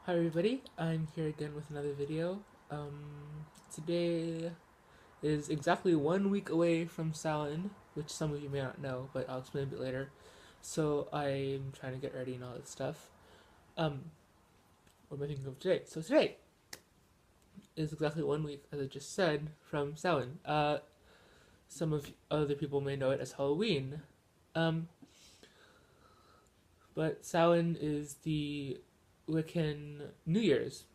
Hi everybody, I'm here again with another video. Today is exactly 1 week away from Samhain, which some of you may not know, but I'll explain a bit later. So I'm trying to get ready and all that stuff. Um, what am I thinking of today? So today is exactly 1 week, as I just said, from Samhain. Some of other people may know it as Halloween. Um, but Samhain is the Wiccan New Year's.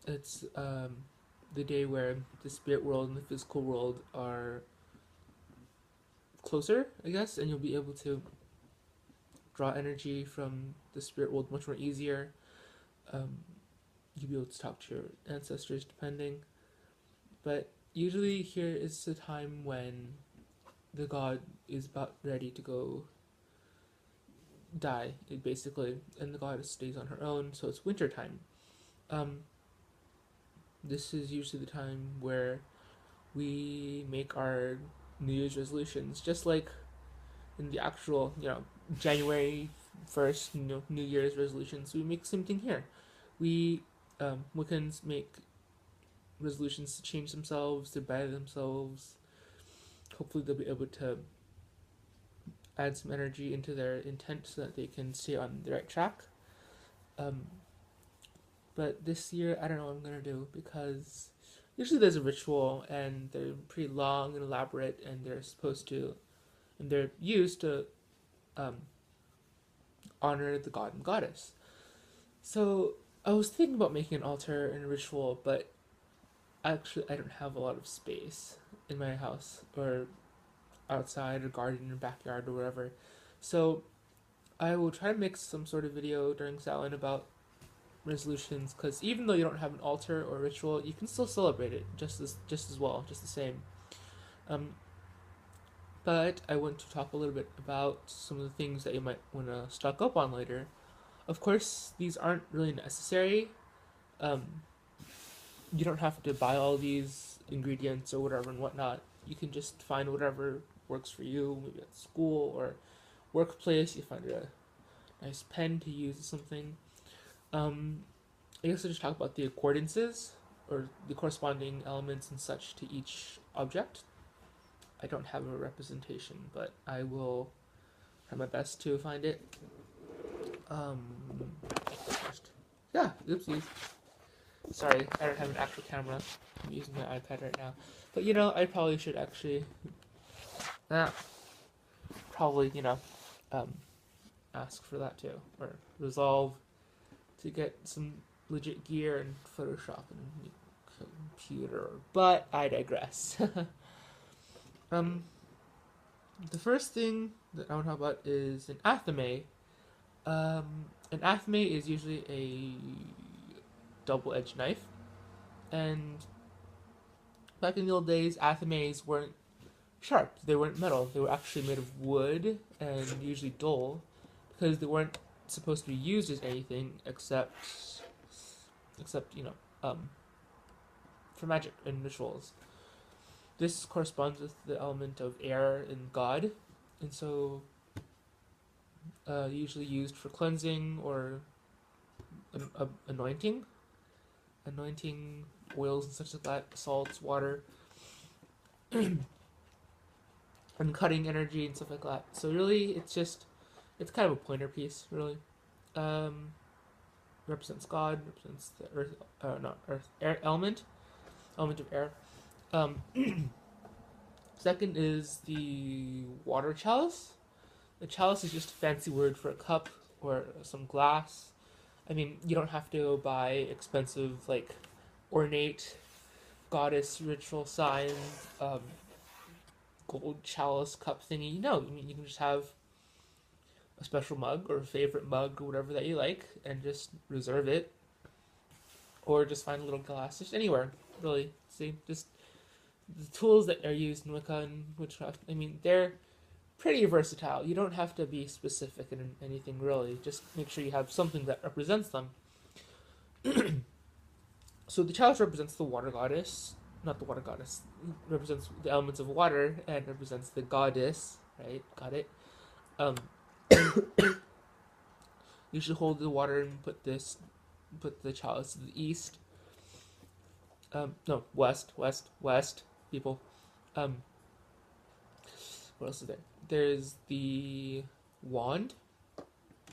It's the day where the spirit world and the physical world are closer, I guess, and you'll be able to draw energy from the spirit world much more easier. Um, you'll be able to talk to your ancestors, depending. But usually, here is the time when the god is about ready to go die, basically, and the goddess stays on her own, so it's winter time. Um, this is usually the time where we make our New Year's resolutions, just like in the actual, January 1st, New Year's resolutions. We make the same thing here. We, Wiccans make resolutions to change themselves, to better themselves. Hopefully, they'll be able to add some energy into their intent so that they can stay on the right track. Um, but this year, I don't know what I'm gonna do because usually there's a ritual and they're pretty long and elaborate, and they're used to um, honor the god and goddess. So I was thinking about making an altar and a ritual, but actually I don't have a lot of space in my house or outside or garden or backyard or whatever. So I will try to make some sort of video during Samhain about resolutions, because even though you don't have an altar or ritual, you can still celebrate it just as well, just the same. Um, but I want to talk a little bit about some of the things that you might want to stock up on later. Of course, these aren't really necessary. Um, you don't have to buy all these ingredients or whatever and whatnot. You can just find whatever works for you, maybe at school or workplace. You find a nice pen to use or something. Um, I guess I'll just talk about the accordances or the corresponding elements and such to each object. I don't have a representation, but I will try my best to find it. Um, yeah, oopsies. Sorry, I don't have an actual camera. I'm using my iPad right now. But I probably should actually, uh, probably, um, ask for that too. Or resolve to get some legit gear and Photoshop and computer. But I digress. um, the first thing that I want to talk about is an athame. An athame is usually a double-edged knife, and back in the old days, athames weren't sharp. They weren't metal. They were actually made of wood and usually dull, because they weren't supposed to be used as anything except for magic and rituals. This corresponds with the element of air in God, and so usually used for cleansing or anointing oils and such like that, salts, water, and cutting energy and stuff like that. So really, it's kind of a pointer piece, really. Um, Represents God, represents the earth, not earth, air element of air. Um, Second is the water chalice. The chalice is just a fancy word for a cup or some glass. I mean, you don't have to buy expensive, like, ornate goddess ritual signs, gold chalice cup thingy. No, I mean, you can just have a special mug or a favorite mug or whatever that you like and just reserve it. Or just find a little glass, just anywhere, really. See, just the tools that are used in Wicca and witchcraft, I mean, they're pretty versatile. You don't have to be specific in anything, really. Just make sure you have something that represents them. So the chalice represents the water goddess, not the water goddess. It represents the elements of water and represents the goddess, right? Got it. Um, you should hold the water and put this put the chalice to the east. No, west, people. Um, what else is there? There's the wand.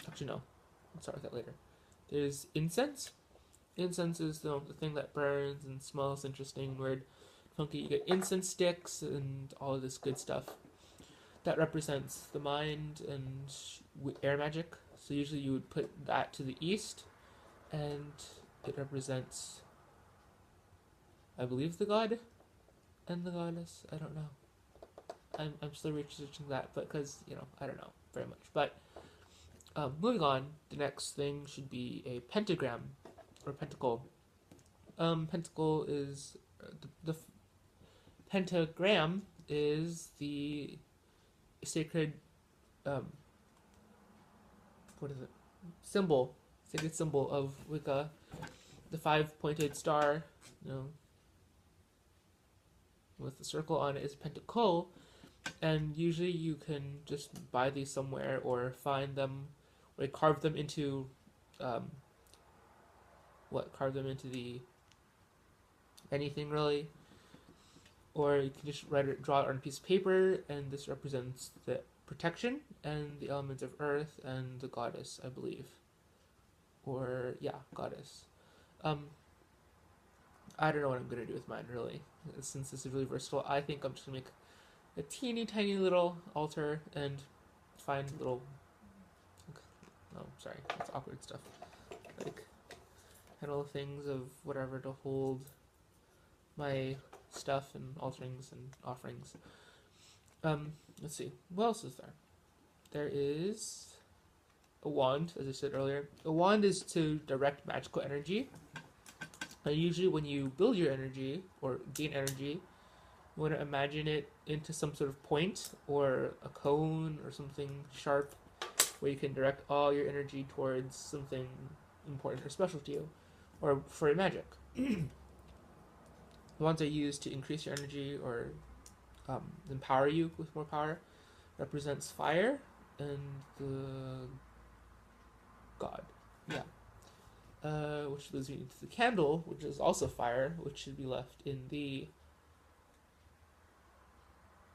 Actually, no. I'll start with that later. There's incense. Incense is the thing that burns and smells interesting, weird, funky. You get incense sticks and all of this good stuff. That represents the mind and air magic. So usually you would put that to the east, and it represents, I believe, the god and the goddess. I don't know. I'm still researching that, but because I don't know very much. But moving on, the next thing should be a pentagram or pentacle. Pentacle is the pentagram is the sacred what is it? Sacred symbol of Wicca. The 5-pointed star, with the circle on it is pentacle, and usually you can just buy these somewhere or find them, or carve them into, carve them into the anything really, or you can just draw it on a piece of paper, and this represents the protection and the elements of earth and the goddess, I believe, or yeah, goddess. I don't know what I'm gonna do with mine really, since this is really versatile. I think I'm just gonna make a teeny tiny little altar and find little. Oh, sorry, that's awkward stuff. Like little things of whatever to hold my stuff and alterings and offerings. Let's see. What else is there? There is a wand, as I said earlier. A wand is to direct magical energy. And usually when you build your energy or gain energy, you want to imagine it into some sort of point or a cone or something sharp where you can direct all your energy towards something important or special to you or for your magic. The ones are used to increase your energy or empower you with more power. Represents fire and the god. Yeah. Which leads me to the candle, which is also fire, which should be left in the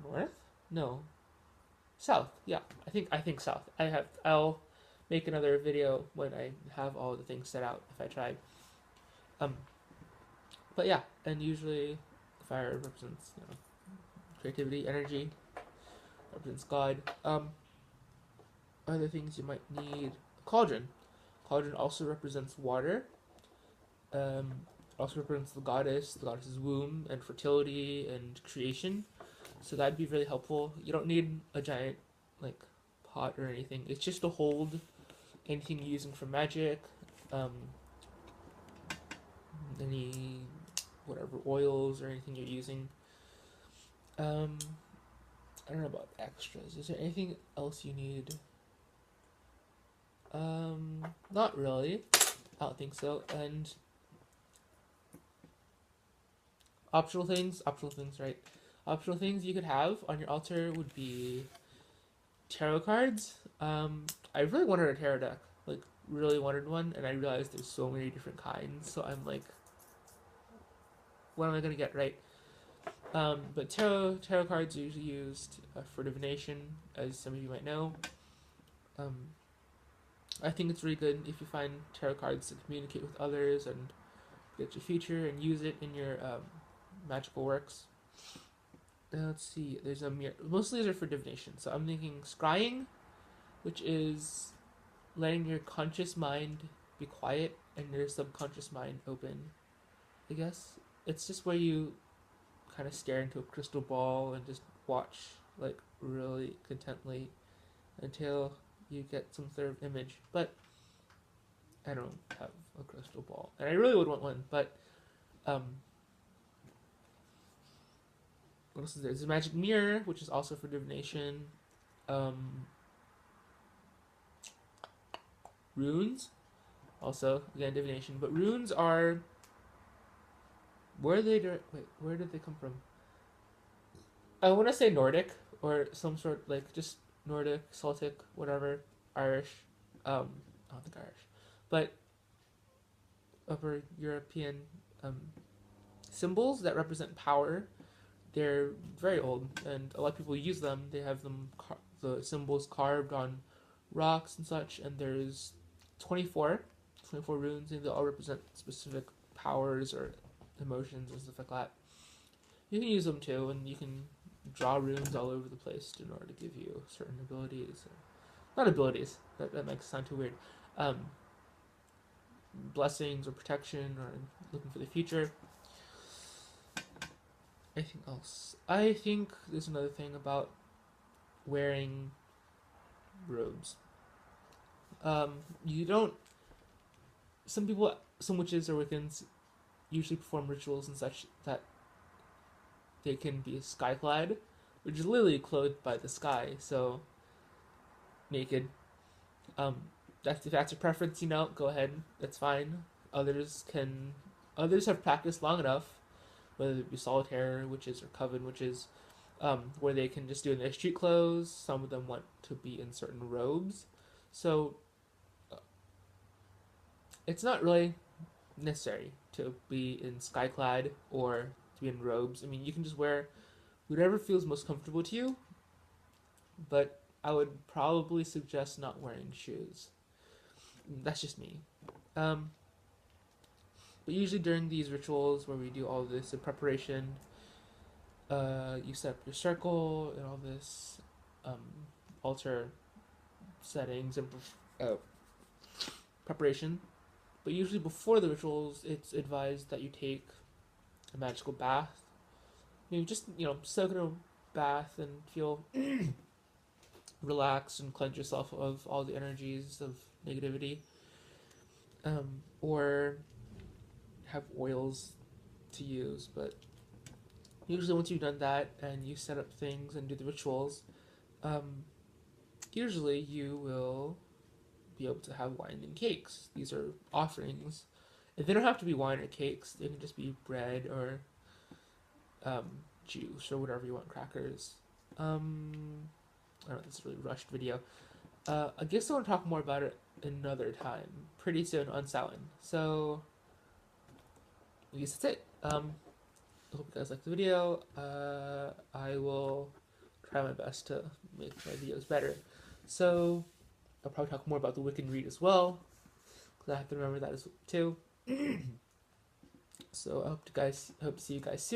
north? No. South. Yeah. I think south. I'll make another video when I have all the things set out if I try. But yeah, and usually fire represents, creativity, energy, represents God. Other things you might need: cauldron. Cauldron also represents water. Also represents the goddess's womb and fertility and creation. So that'd be really helpful. You don't need a giant pot or anything. It's just to hold anything you're using for magic, any whatever oils or anything you're using. I don't know about extras. Is there anything else you need? Not really. I don't think so. And optional things, right? Optional things you could have on your altar would be tarot cards. I really wanted a tarot deck, really wanted one, and I realized there's so many different kinds. So I'm like, what am I gonna get, right? But tarot cards are usually used for divination, as some of you might know. I think it's really good if you find tarot cards to communicate with others and predict your future and use it in your magical works. Let's see, there's a mirror. Most of these are for divination, so I'm thinking scrying, which is letting your conscious mind be quiet and your subconscious mind open, I guess. It's just where you kind of stare into a crystal ball and just watch, really contently until you get some sort of image. But I don't have a crystal ball, and I really would want one, but what else is there? There's a magic mirror, which is also for divination. Runes, also again divination, but runes are where did they come from? I want to say Nordic or some sort just Nordic, Celtic, whatever, Irish. I don't think Irish, but Upper European um, symbols that represent power. They're very old, and a lot of people use them. They have the symbols carved on rocks and such, and there's 24, 24 runes, and they all represent specific powers or emotions and stuff like that. You can use them too, and you can draw runes all over the place in order to give you certain abilities. Not abilities, that makes it sound too weird. Um, Blessings or protection or looking for the future. Anything else? I think there's another thing about wearing robes. You don't. Some people, some witches or Wiccans, usually perform rituals and such that they can be skyclad, which is literally clothed by the sky, so naked. Um, if that's your preference, go ahead. That's fine. Others can. Others have practiced long enough, whether it be solitaire witches or coven witches, where they can just do it in their street clothes. Some of them want to be in certain robes, so it's not really necessary to be in skyclad or to be in robes. I mean, you can just wear whatever feels most comfortable to you, but I would probably suggest not wearing shoes. That's just me. Um, but usually during these rituals where we do all this in preparation, you set up your circle and all this altar settings and preparation. But usually before the rituals, it's advised that you take a magical bath. Just soak in a bath and feel relax and cleanse yourself of all the energies of negativity, or have oils to use. But usually once you've done that and you set up things and do the rituals, usually you will be able to have wine and cakes. These are offerings. If they don't have to be wine or cakes, they can just be bread or juice or whatever you want, crackers. I don't know, this is a really rushed video. I guess I want to talk more about it another time, pretty soon on Samhain. So, I guess that's it. I hope you guys liked the video. I will try my best to make my videos better. So, I'll probably talk more about the Wiccan Read as well, because I have to remember that too. So, I hope to see you guys soon.